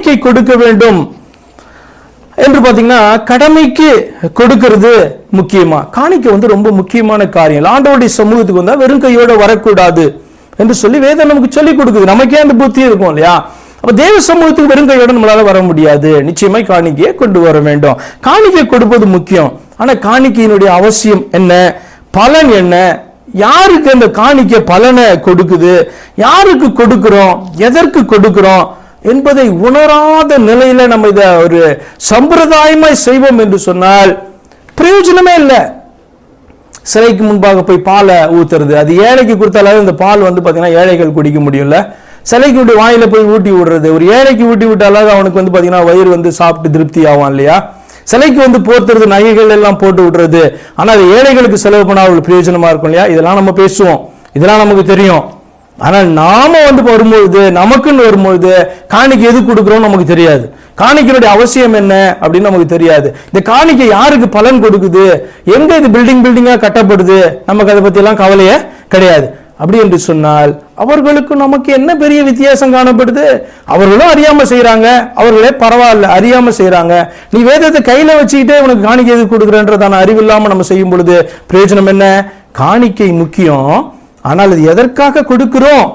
காணிக்கை கொடுக்க வேண்டும் என்று பாத்தீங்கன்னா கடமைக்கு கொடுக்கிறது முக்கியமா. காணிக்கை ரொம்ப முக்கியமான காரியம். ஆண்டவருடைய சமூகத்துக்கு வந்தா வெறும் கையோட வரக்கூடாது என்று சொல்லி வேதம் நமக்கு சொல்லிக் கொடுக்குது. நமக்கே அந்த புத்தி இருக்கும் இல்லையா? அப்ப தேவ சமூகத்துக்கு வெறும் கையோட நம்மளால வர முடியாது. நிச்சயமாய் காணிக்கையை கொண்டு வர வேண்டும். காணிக்கை கொடுப்பது முக்கியம். ஆனா காணிக்கையினுடைய அவசியம் என்ன, பலன் என்ன, யாருக்கு அந்த காணிக்கை பலனை கொடுக்குது, யாருக்கு கொடுக்கிறோம், எதற்கு கொடுக்கிறோம் என்பதை உணராத நிலையில நம்ம இதை ஒரு சம்பிரதாயமாய் செய்வோம் என்று சொன்னால் பிரயோஜனமே இல்லை. சிலைக்கு முன்பாக போய் பாலை ஊத்துறது, அது ஏழைக்கு கொடுத்தாலும் இந்த பால் பாத்தீங்கன்னா ஏழைகள் குடிக்க முடியும்ல. சிலைக்கு வாயில போய் ஊட்டி விடுறது, ஒரு ஏழைக்கு ஊட்டி விட்டாலும் அவனுக்கு பாத்தீங்கன்னா வயிறு சாப்பிட்டு திருப்தி ஆவான் இல்லையா? சிலைக்கு போர்த்துறது, நகைகள் எல்லாம் போட்டு விடுறது, ஆனா அது ஏழைகளுக்கு செலவு பண்ணா அவங்களுக்கு பிரயோஜனமா இருக்கும் இல்லையா? இதெல்லாம் நம்ம பேசுவோம், இதெல்லாம் நமக்கு தெரியும். ஆனால் நாம வரும்பொழுது, நமக்குன்னு வரும்பொழுது காணிக்கை எது கொடுக்கிறோம் நமக்கு தெரியாது. காணிக்கையுடைய அவசியம் என்ன அப்படின்னு நமக்கு தெரியாது. இந்த காணிக்கை யாருக்கு பலன் கொடுக்குது, எங்க இது பில்டிங்கா கட்டப்படுது, நமக்கு அதை பத்தி எல்லாம் கவலையே கிடையாது. அப்படி என்று சொன்னால் அவர்களுக்கு நமக்கு என்ன பெரிய வித்தியாசம் காணப்படுது? அவர்களும் அறியாம செய்யறாங்க, அவர்களே பரவாயில்ல அறியாம செய்யறாங்க. நீ வேதத்தை கையில வச்சுக்கிட்டே உனக்கு காணிக்கை எது கொடுக்குறன்றதான அறிவில்லாம நம்ம செய்யும் பொழுது பிரயோஜனம் என்ன? காணிக்கை முக்கியம். ஆனால் அது எதற்காக கொடுக்கிறோம்?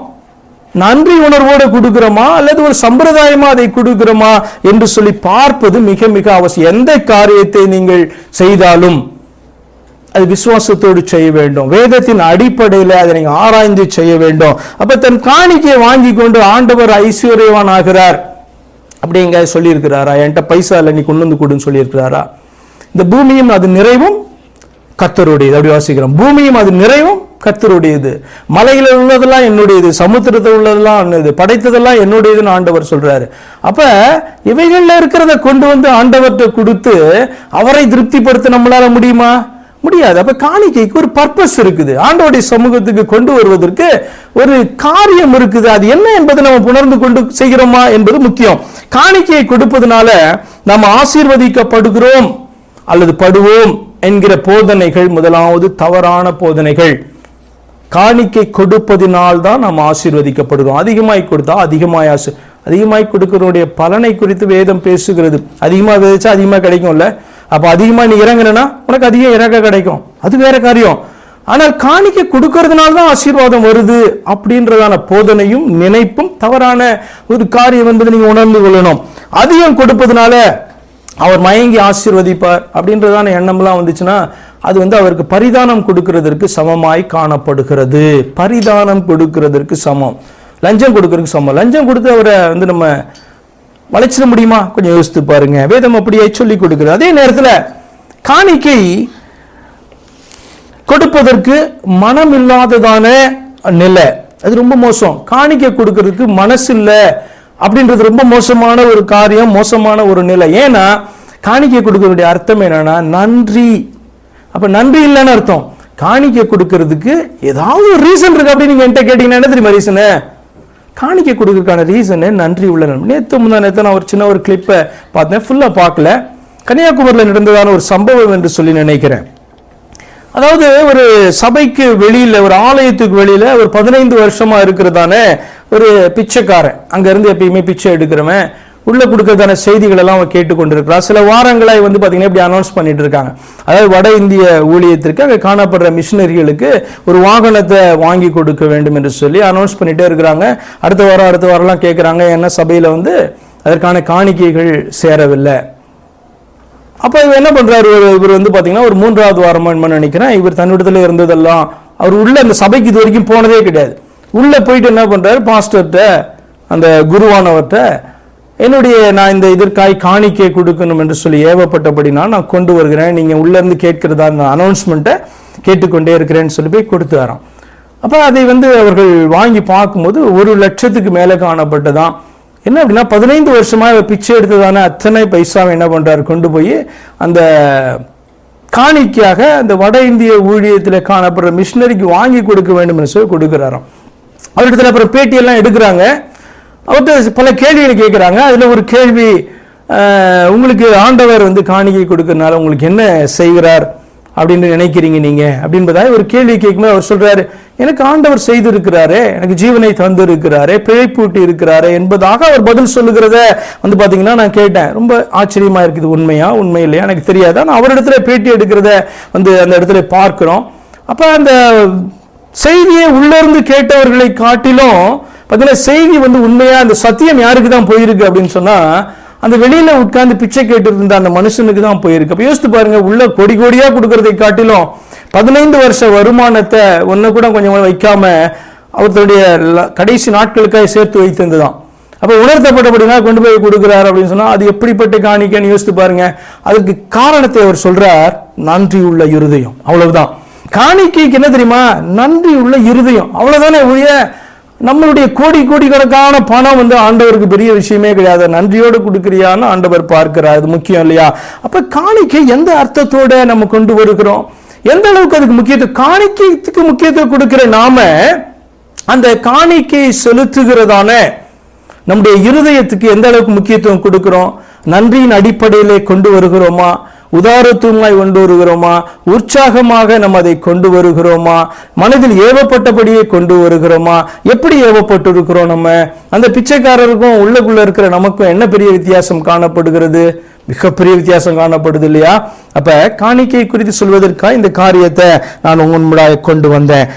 நன்றி உணர்வோடு கொடுக்கிறோமா அல்லது ஒரு சம்பிரதாயமா அதை கொடுக்கிறோமா என்று சொல்லி பார்ப்பது மிக மிக அவசியம். எந்த காரியத்தை நீங்கள் செய்தாலும் அது விசுவாசத்தோடு செய்ய வேண்டும். வேதத்தின் அடிப்படையில் அதை நீங்க ஆராய்ந்து செய்ய வேண்டும். அப்ப தன் காணிக்கையை வாங்கி கொண்டு ஆண்டவர் ஐஸ்வர்யவான் ஆகிறார் அப்படிங்க சொல்லி இருக்கிறாரா? என்கிட்ட பைசா இல்லை, நீ கொண்டு கொடுன்னு சொல்லி இருக்கிறாரா? இந்த பூமியும் அது நிறைவும் கர்த்தருடையது. அப்படி வாசிக்கிறோம். பூமியும் அது நிறைவும் கர்த்தருடையது, மலையில உள்ளதெல்லாம் என்னுடையது, சமுத்திரத்தில் உள்ளதெல்லாம் என்னது, படைத்ததெல்லாம் என்னுடையதுன்னு ஆண்டவர் சொல்றாரு. அப்ப இவைகள்ல இருக்கிறத கொண்டு ஆண்டவர்கிட்ட கொடுத்து அவரை திருப்திப்படுத்த நம்மளால முடியுமா? முடியாது. அப்ப காணிக்கைக்கு ஒரு பர்பஸ் இருக்குது. ஆண்டவருடைய சமூகத்துக்கு கொண்டு வருவதற்கு ஒரு காரியம் இருக்குது. அது என்ன என்பதை நம்ம உணர்ந்து கொண்டு செய்கிறோமா என்பது முக்கியம். காணிக்கையை கொடுப்பதனால நாம் ஆசீர்வதிக்கப்படுகிறோம் அல்லது படுவோம் என்கிற போதனைகள் முதலாவது தவறான போதனைகள். காணிக்கை கொடுப்பதினால் தான் நாம் ஆசீர்வதிக்கப்படுகிறோம். அதிகமாய் கொடுத்தா அதிகமாய் கொடுக்கிறோடைய பலனை குறித்து வேதம் பேசுகிறது. அதிகமா விதைச்சா அதிகமா கிடைக்கும்ல. அப்ப அதிகமா நீ இறங்குனா உனக்கு அதிக இறக்க கிடைக்கும், அது வேற காரியம். ஆனால் காணிக்கை கொடுக்கறதுனால தான் ஆசீர்வாதம் வருது அப்படின்றதான போதனையும் நினைப்பும் தவறான ஒரு காரியம் என்பதை நீங்க உணர்ந்து கொள்ளணும். அதிகம் கொடுப்பதனால அவர் மயங்கி ஆசீர்வதிப்பார் அப்படின்றதான எண்ணம்லாம் வந்துச்சுன்னா அது அவருக்கு பரிதானம் கொடுக்கிறதற்கு சமமாய் காணப்படுகிறது. பரிதானம் கொடுக்கிறதற்கு சமம், லஞ்சம் கொடுக்கறதுக்கு சமம். லஞ்சம் கொடுத்து அவரை நம்ம வளைச்சிட முடியுமா? கொஞ்சம் யோசித்து பாருங்க. வேதம் அப்படியே சொல்லி கொடுக்கிறது. அதே நேரத்தில் காணிக்கை கொடுப்பதற்கு மனம் இல்லாததான நிலை, அது ரொம்ப மோசம். காணிக்கை கொடுக்கறதுக்கு மனசு இல்லை அப்படின்றது ரொம்ப மோசமான ஒரு காரியம், மோசமான ஒரு நிலை. ஏன்னா காணிக்கை கொடுக்கறதுடைய அர்த்தம் என்னன்னா நன்றி. அப்ப நன்றி இல்லைன்னு அர்த்தம். காணிக்கை கொடுக்கறதுக்கு ஏதாவது ஒரு ரீசன் இருக்கு அப்படின்னு நீங்க என்கிட்ட கேட்டீங்கன்னா என்ன தெரியுமா ரீசனு? காணிக்கை கொடுக்கறதுக்கான ரீசனு நன்றி உள்ள. நேற்று நான் ஒரு சின்ன ஒரு கிளிப்பை பார்த்தேன், ஃபுல்லா பார்க்கல. கன்னியாகுமரியில் நடந்ததான ஒரு சம்பவம் என்று சொல்லி நினைக்கிறேன். அதாவது ஒரு சபைக்கு வெளியில, ஒரு ஆலயத்துக்கு வெளியில ஒரு 15 வருஷமா இருக்கிறதான ஒரு பிச்சைக்காரன், அங்க இருந்து எப்பயுமே பிச்சை எடுக்கிறவன், உள்ள கொடுக்கறதான செய்திகள் எல்லாம் அவன் கேட்டுக்கொண்டிருக்கிறான். சில வாரங்களாய் பாத்தீங்கன்னா இப்படி அனௌன்ஸ் பண்ணிட்டு இருக்காங்க. அதாவது வட இந்திய ஊழியத்திற்கு அங்கே காணப்படுற மிஷினரிகளுக்கு ஒரு வாகனத்தை வாங்கி கொடுக்க வேண்டும் என்று சொல்லி அனௌன்ஸ் பண்ணிட்டே இருக்கிறாங்க. அடுத்த வாரம்லாம் கேட்கிறாங்க, என்ன சபையில அதற்கான காணிக்கைகள் சேரவில்லை. அப்ப இவர் என்ன பண்றாரு, இவர் பாத்தீங்கன்னா ஒரு 3வது வாரமா நினைக்கிறேன், இவர் தன்னிடத்துல இருந்ததெல்லாம் அவர் உள்ள அந்த சபைக்கு இது வரைக்கும் போனதே கிடையாது. உள்ள போயிட்டு என்ன பண்றாரு, பாஸ்டர்கிட்ட அந்த குருவானவர்கிட்ட நான் இந்த இதற்காய் காணிக்கை கொடுக்கணும் என்று சொல்லி ஏவப்பட்டபடினா நான் கொண்டு வருகிறேன், நீங்க உள்ள இருந்து கேட்கிறதா அனௌன்ஸ்மெண்ட்டை கேட்டுக்கொண்டே இருக்கிறேன்னு சொல்லி போய் கொடுத்து வரோம். அப்ப அதை அவர்கள் வாங்கி பார்க்கும்போது 1 லட்சத்துக்கு மேல காணப்பட்டதான். என்ன அப்படின்னா 15 வருஷமா பிச்சை எடுத்ததான அத்தனை பைசாவை என்ன பண்றாரு, கொண்டு போய் அந்த காணிக்கையாக அந்த வட இந்திய ஊழியத்தில் காணப்படுற மிஷினரிக்கு வாங்கி கொடுக்க வேண்டும் என்று சொல்லி கொடுக்கிறாராம். அவரிடத்துல அப்புறம் பேட்டியெல்லாம் எடுக்கிறாங்க. அவர்கிட்ட பல கேள்விகளை கேட்கிறாங்க. அதுல ஒரு கேள்வி, உங்களுக்கு ஆண்டவர் காணிக்கை கொடுக்கறதுனால உங்களுக்கு என்ன செய்கிறார் அப்படின்னு நினைக்கிறீங்க நீங்க அப்படின்றதா ஒரு கேள்வி கேட்கும்போது அவர் சொல்றாரு, எனக்கு ஆண்டவர் செய்திருக்கிறாரே, எனக்கு ஜீவனை தந்திருக்கிறாரே, பிழைப்பூட்டி இருக்கிறாரே என்பதாக அவர் பதில் சொல்லுகிறத பாத்தீங்கன்னா நான் கேட்டேன். ரொம்ப ஆச்சரியமா இருக்குது. உண்மையா உண்மை இல்லையா எனக்கு தெரியாது. ஆனால் அவரிடத்துல பேட்டி எடுக்கிறத அந்த இடத்துல பார்க்கிறோம். அப்ப அந்த செய்தியை உள்ளிருந்து கேட்டவர்களை காட்டிலும் பார்த்தீங்கன்னா செய்தி உண்மையா அந்த சத்தியம் யாருக்கு தான் போயிருக்கு அப்படின்னு சொன்னா அந்த வெளியில உட்கார்ந்து பிச்சை கேட்டு இருந்த அந்த மனுஷனுக்கு தான் போயிருக்கு. அப்ப யோசித்து பாருங்க, உள்ள கோடி கோடியா கொடுக்கறதை காட்டிலும் 15 வருஷ வருமானத்தை ஒன்னு கூட கொஞ்சம் வைக்காம அவருடைய கடைசி நாட்களுக்காக சேர்த்து வைத்திருந்துதான். அப்ப உணர்த்தப்பட்டபடினா கொண்டு போய் கொடுக்கிறார் அப்படின்னு சொன்னா அது எப்படிப்பட்ட காணிக்கைன்னு யோசித்து பாருங்க. அதுக்கு காரணத்தை அவர் சொல்றார், நன்றி உள்ள இருதயம். அவ்வளவுதான். காணிக்கைக்கு என்ன தெரியுமா? நன்றி உள்ள இருதயம். அவ்வளவுதானே ஒழிய நம்மளுடைய கோடி கோடிக்கணக்கான பணம் ஆண்டவருக்கு பெரிய விஷயமே கிடையாது. நன்றியோடு கொடுக்கிறியான்னு ஆண்டவர் பார்க்கிறார். அது முக்கியம் இல்லையா? அப்ப காணிக்கை எந்த அர்த்தத்தோட நம்ம கொண்டு வருகிறோம், எந்த அளவுக்கு அதுக்கு முக்கியத்துவம், காணிக்கைக்கு முக்கியத்துவம் கொடுக்கிற நாம அந்த காணிக்கை செலுத்துகிறதான நம்முடைய இருதயத்துக்கு எந்த அளவுக்கு முக்கியத்துவம் கொடுக்கிறோம்? நன்றியின் அடிப்படையிலே கொண்டு வருகிறோமா? உதாரத்துவமாய் கொண்டு வருகிறோமா? உற்சாகமாக நம்ம அதை கொண்டு வருகிறோமா? மனதில் ஏவப்பட்டபடியே கொண்டு வருகிறோமா? எப்படி ஏவப்பட்டிருக்கிறோம்? நம்ம அந்த பிச்சைக்காரருக்கும் உள்ளுக்குள்ள இருக்கிற நமக்கும் என்ன பெரிய வித்தியாசம் காணப்படுகிறது? மிகப்பெரிய வித்தியாசம் காணப்படுது இல்லையா? அப்ப காணிக்கை குறித்து சொல்வதற்காக இந்த காரியத்தை நான் உங்கள் முன்னாடி கொண்டு வந்தேன்.